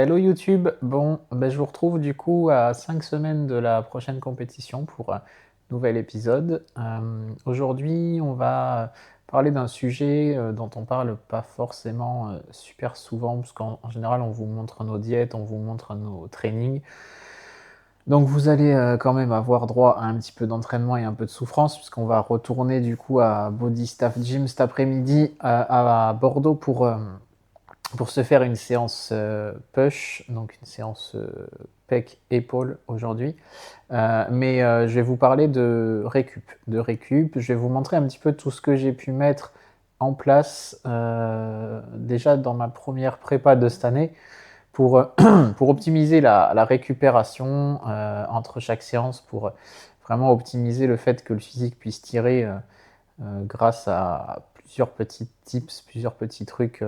Hello YouTube, bon, je vous retrouve du coup à 5 semaines de la prochaine compétition pour un nouvel épisode. Aujourd'hui, on va parler d'un sujet dont on parle pas forcément super souvent, parce qu'en général, on vous montre nos diètes, on vous montre nos trainings. Donc vous allez quand même avoir droit à un petit peu d'entraînement et un peu de souffrance, puisqu'on va retourner du coup à Body Staff Gym cet après-midi à Bordeaux pour se faire une séance push, donc une séance pec épaule aujourd'hui. Mais je vais vous parler de récup. Je vais vous montrer un petit peu tout ce que j'ai pu mettre en place déjà dans ma première prépa de cette année pour, pour optimiser la récupération entre chaque séance, pour vraiment optimiser le fait que le physique puisse tirer grâce à plusieurs petits tips, plusieurs petits trucs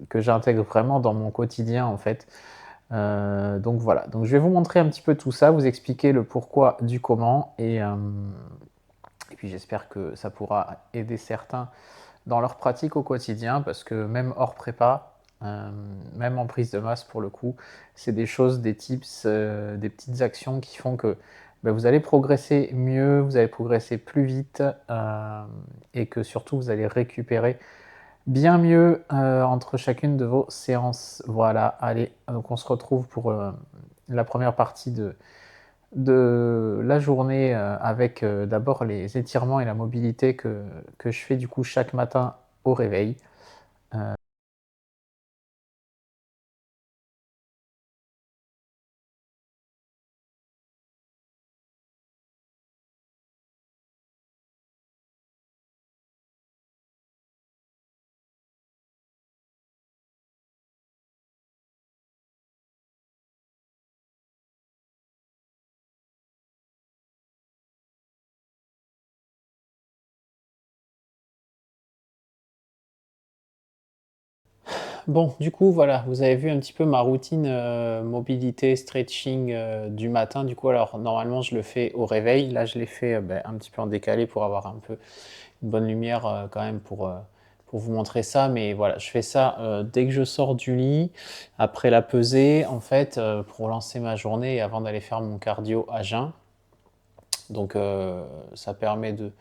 que j'intègre vraiment dans mon quotidien en fait. Donc voilà, donc je vais vous montrer un petit peu tout ça, vous expliquer le pourquoi du comment et puis j'espère que ça pourra aider certains dans leur pratique au quotidien, parce que même hors prépa, même en prise de masse pour le coup, c'est des choses, des tips, des petites actions qui font que vous allez progresser mieux, vous allez progresser plus vite et que surtout vous allez récupérer bien mieux entre chacune de vos séances. Voilà, allez, donc on se retrouve pour la première partie de la journée avec d'abord les étirements et la mobilité que je fais du coup chaque matin au réveil. Bon, du coup, voilà, vous avez vu un petit peu ma routine mobilité, stretching du matin. Du coup, alors normalement, je le fais au réveil. Là, je l'ai fait un petit peu en décalé pour avoir un peu une bonne lumière quand même pour vous montrer ça. Mais voilà, je fais ça dès que je sors du lit, après la pesée, en fait, pour lancer ma journée et avant d'aller faire mon cardio à jeun. Donc, ça permet de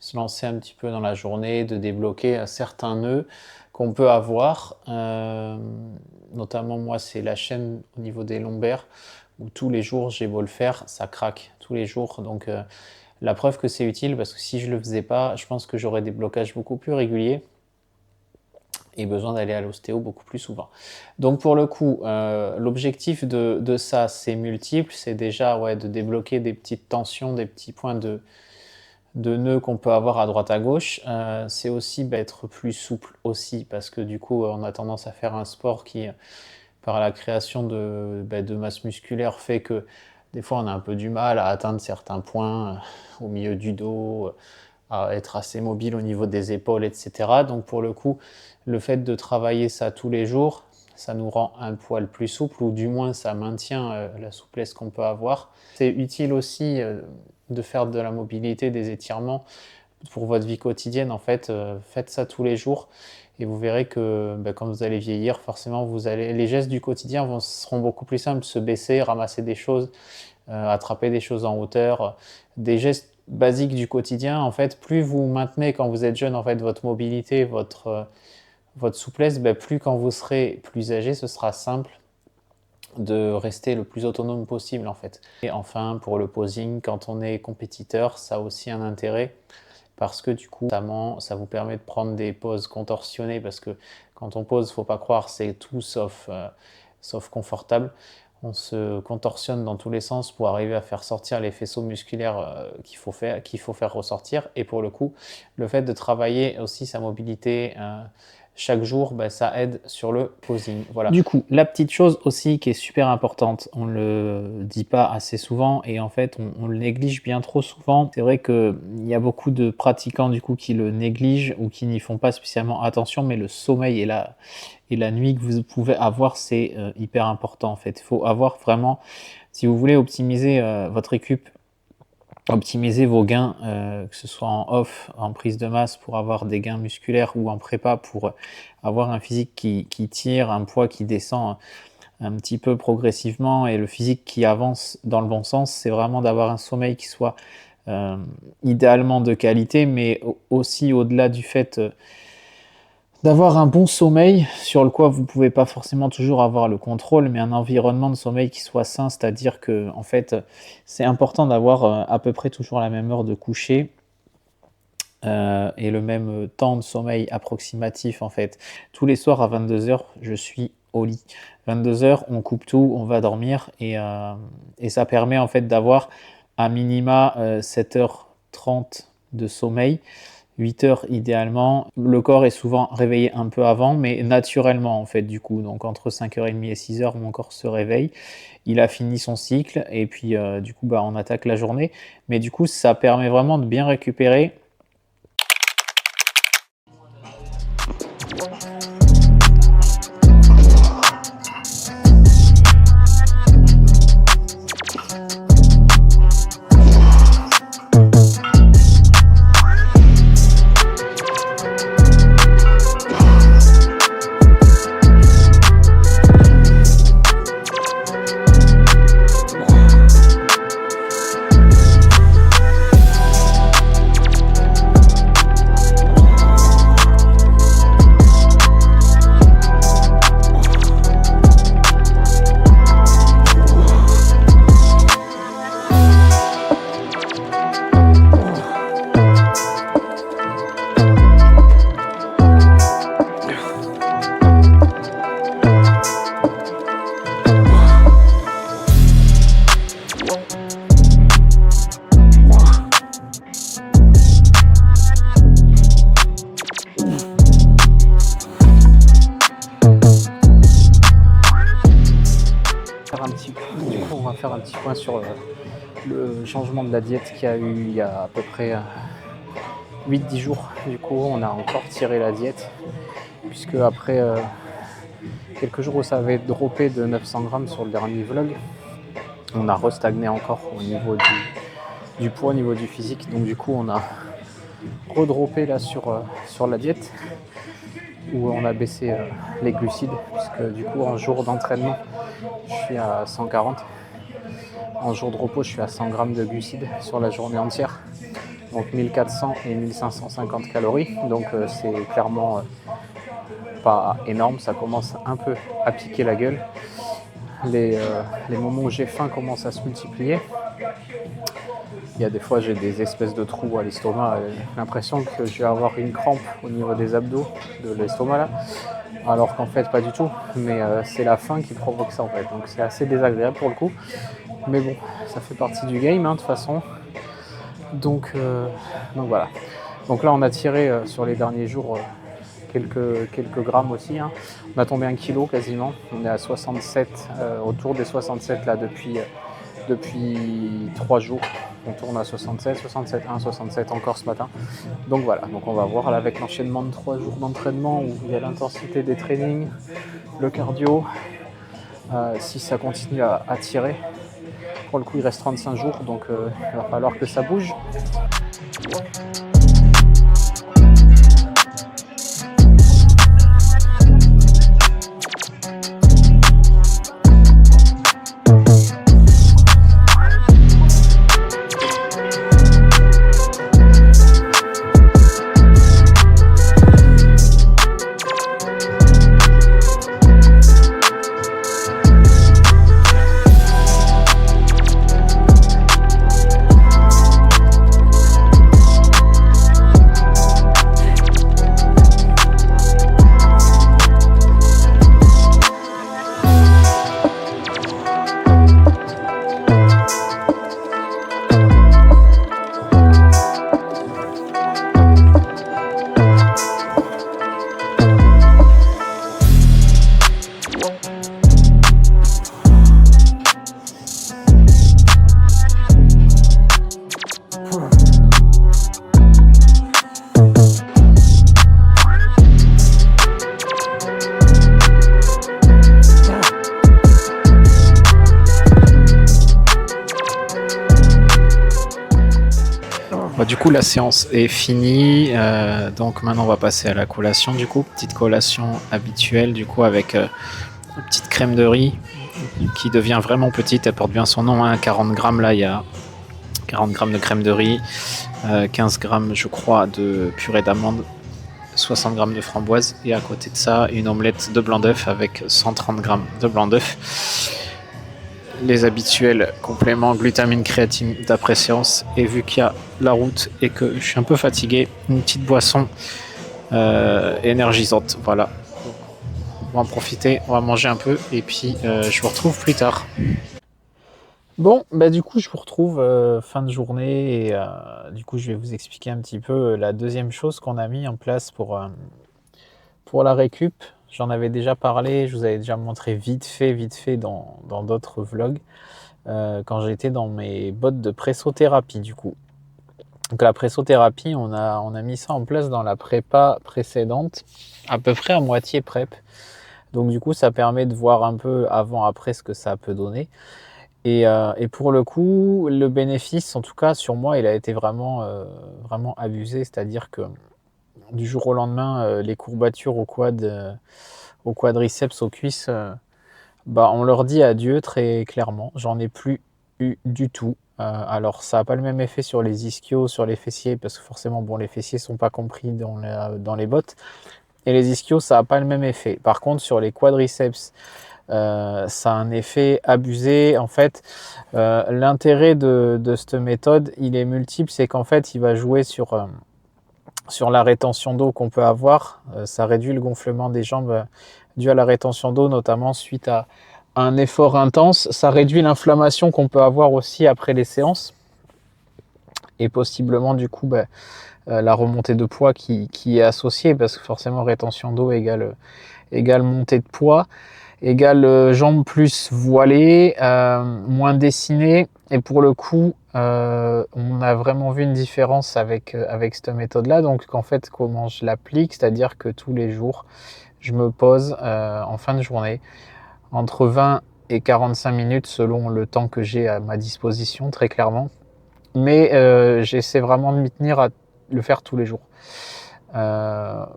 se lancer un petit peu dans la journée, de débloquer certains nœuds qu'on peut avoir. Notamment, moi, c'est la chaîne au niveau des lombaires, où tous les jours, j'ai beau le faire, ça craque tous les jours. Donc, la preuve que c'est utile, parce que si je ne le faisais pas, je pense que j'aurais des blocages beaucoup plus réguliers et besoin d'aller à l'ostéo beaucoup plus souvent. Donc pour le coup, l'objectif de ça, c'est multiple. C'est déjà de débloquer des petites tensions, des petits points de nœuds qu'on peut avoir à droite à gauche. C'est aussi être plus souple aussi, parce que du coup, on a tendance à faire un sport qui, par la création de masse musculaire, fait que des fois, on a un peu du mal à atteindre certains points au milieu du dos, à être assez mobile au niveau des épaules, etc. Donc pour le coup, le fait de travailler ça tous les jours, ça nous rend un poil plus souple, ou du moins ça maintient la souplesse qu'on peut avoir. C'est utile aussi de faire de la mobilité, des étirements pour votre vie quotidienne. En fait, faites ça tous les jours et vous verrez que quand vous allez vieillir, forcément, les gestes du quotidien seront beaucoup plus simples. Se baisser, ramasser des choses, attraper des choses en hauteur, des gestes basiques du quotidien. En fait, plus vous maintenez quand vous êtes jeune en fait votre mobilité, votre souplesse, plus quand vous serez plus âgé, ce sera simple de rester le plus autonome possible en fait. Et enfin, pour le posing, quand on est compétiteur, ça a aussi un intérêt, parce que du coup, notamment, ça vous permet de prendre des poses contorsionnées, parce que quand on pose, faut pas croire, c'est tout sauf confortable. On se contorsionne dans tous les sens pour arriver à faire sortir les faisceaux musculaires qu'il faut faire ressortir. Et pour le coup, le fait de travailler aussi sa mobilité chaque jour, ça aide sur le posing. Voilà. Du coup, la petite chose aussi qui est super importante, on le dit pas assez souvent et en fait on le néglige bien trop souvent. C'est vrai qu'il y a beaucoup de pratiquants du coup qui le négligent ou qui n'y font pas spécialement attention, mais le sommeil et la nuit que vous pouvez avoir, c'est hyper important en fait. Il faut avoir vraiment, si vous voulez optimiser votre récup, optimiser vos gains, que ce soit en off, en prise de masse pour avoir des gains musculaires, ou en prépa pour avoir un physique qui tire, un poids qui descend un petit peu progressivement et le physique qui avance dans le bon sens, c'est vraiment d'avoir un sommeil qui soit idéalement de qualité, mais aussi au-delà du fait d'avoir un bon sommeil sur le quoi vous pouvez pas forcément toujours avoir le contrôle, mais un environnement de sommeil qui soit sain, c'est-à-dire que en fait, c'est important d'avoir à peu près toujours la même heure de coucher et le même temps de sommeil approximatif en fait. Tous les soirs à 22 h, je suis au lit. 22 h, on coupe tout, on va dormir et ça permet en fait d'avoir à minima 7h30 de sommeil. 8 heures idéalement. Le corps est souvent réveillé un peu avant, mais naturellement en fait du coup. Donc entre 5h30 et 6 h, mon corps se réveille. Il a fini son cycle et puis du coup on attaque la journée. Mais du coup ça permet vraiment de bien récupérer. On va faire un petit point sur le changement de la diète qu'il y a eu il y a à peu près 8-10 jours. Du coup, on a encore tiré la diète, puisque après quelques jours où ça avait droppé de 900 grammes sur le dernier vlog, on a restagné encore au niveau du poids, au niveau du physique. Donc du coup, on a redroppé là sur la diète, où on a baissé les glucides, puisque du coup en jour d'entraînement je suis à 140, en jour de repos je suis à 100 grammes de glucides sur la journée entière, donc 1400 et 1550 calories, donc c'est clairement pas énorme, ça commence un peu à piquer la gueule. Les moments où j'ai faim commencent à se multiplier. Il y a des fois j'ai des espèces de trous à l'estomac, l'impression que je vais avoir une crampe au niveau des abdos de l'estomac là, alors qu'en fait pas du tout, mais c'est la faim qui provoque ça en fait, donc c'est assez désagréable pour le coup, mais bon, ça fait partie du game de toute façon, donc voilà. Donc là on a tiré sur les derniers jours quelques grammes aussi, hein. On a tombé 1 kg quasiment, on est à 67, autour des 67 là depuis 3 jours. On tourne à 67, 67,1, 67 encore ce matin. Donc voilà, donc on va voir là, avec l'enchaînement de 3 jours d'entraînement où il y a l'intensité des trainings, le cardio, si ça continue à tirer. Pour le coup il reste 35 jours, donc il va falloir que ça bouge. Du coup la séance est finie, donc maintenant on va passer à la collation, du coup petite collation habituelle du coup avec Petite crème de riz qui devient vraiment petite, elle porte bien son nom, hein. 40 grammes là, il y a 40 grammes de crème de riz, 15 grammes je crois de purée d'amande, 60 grammes de framboise et à côté de ça une omelette de blanc d'œuf avec 130 grammes de blanc d'œuf. Les habituels compléments glutamine, créatine d'après séance, et vu qu'il y a la route et que je suis un peu fatigué, une petite boisson énergisante, voilà. On va en profiter, on va manger un peu et puis je vous retrouve plus tard. Bon, bah du coup je vous retrouve fin de journée et du coup je vais vous expliquer un petit peu la deuxième chose qu'on a mis en place pour la récup. J'en avais déjà parlé, je vous avais déjà montré vite fait dans d'autres vlogs quand j'étais dans mes bottes de pressothérapie du coup. Donc la pressothérapie, on a mis ça en place dans la prépa précédente, à peu près à moitié prep. Donc du coup ça permet de voir un peu avant-après ce que ça peut donner. Et pour le coup, le bénéfice, en tout cas sur moi, il a été vraiment abusé. C'est-à-dire que du jour au lendemain, les courbatures au quadriceps, aux cuisses, bah, on leur dit adieu très clairement. J'en ai plus eu du tout. Alors ça n'a pas le même effet sur les ischios, sur les fessiers, parce que forcément, bon, les fessiers sont pas compris dans les bottes. Et les ischios, ça n'a pas le même effet. Par contre, sur les quadriceps, ça a un effet abusé. En fait, l'intérêt de cette méthode, il est multiple. C'est qu'en fait, il va jouer sur la rétention d'eau qu'on peut avoir. Ça réduit le gonflement des jambes dû à la rétention d'eau, notamment suite à un effort intense. Ça réduit l'inflammation qu'on peut avoir aussi après les séances. Et possiblement, du coup, la remontée de poids qui est associée, parce que forcément, rétention d'eau égale montée de poids, égale jambes plus voilées, moins dessinées. Et pour le coup, on a vraiment vu une différence avec cette méthode-là. Donc, en fait, comment je l'applique, c'est-à-dire que tous les jours, je me pose en fin de journée, entre 20 et 45 minutes selon le temps que j'ai à ma disposition, très clairement. Mais j'essaie vraiment de m'y tenir à le faire tous les jours.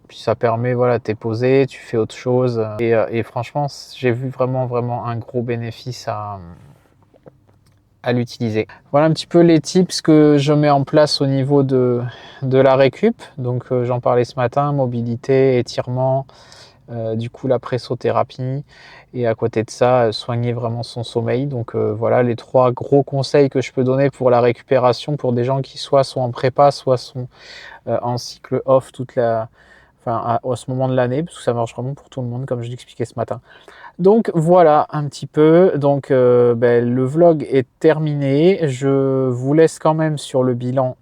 Puis ça permet, voilà, t'es posé, tu fais autre chose. Et franchement, j'ai vu vraiment un gros bénéfice à l'utiliser. Voilà un petit peu les tips que je mets en place au niveau de la récup. Donc j'en parlais ce matin, mobilité, étirement, du coup la pressothérapie. Et à côté de ça, soigner vraiment son sommeil. Donc voilà les 3 gros conseils que je peux donner pour la récupération pour des gens qui soit sont en prépa, soit sont en cycle off à ce moment de l'année, parce que ça marche vraiment pour tout le monde, comme je l'expliquais ce matin. Donc voilà un petit peu. Donc le vlog est terminé. Je vous laisse quand même sur le bilan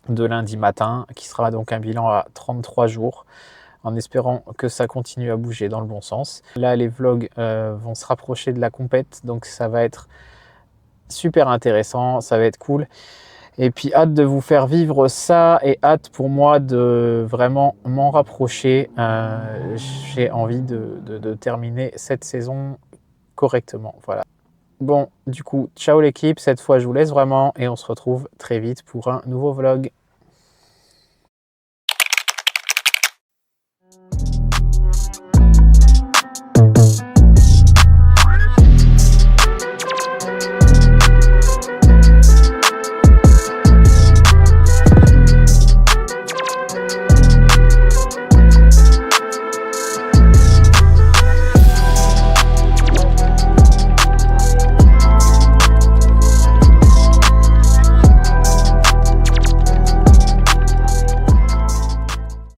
de lundi matin, qui sera donc un bilan à 33 jours, en espérant que ça continue à bouger dans le bon sens. Là, les vlogs vont se rapprocher de la compète, donc ça va être super intéressant, ça va être cool. Et puis hâte de vous faire vivre ça et hâte pour moi de vraiment m'en rapprocher. J'ai envie de terminer cette saison correctement. Voilà. Bon, du coup, ciao l'équipe. Cette fois, je vous laisse vraiment et on se retrouve très vite pour un nouveau vlog.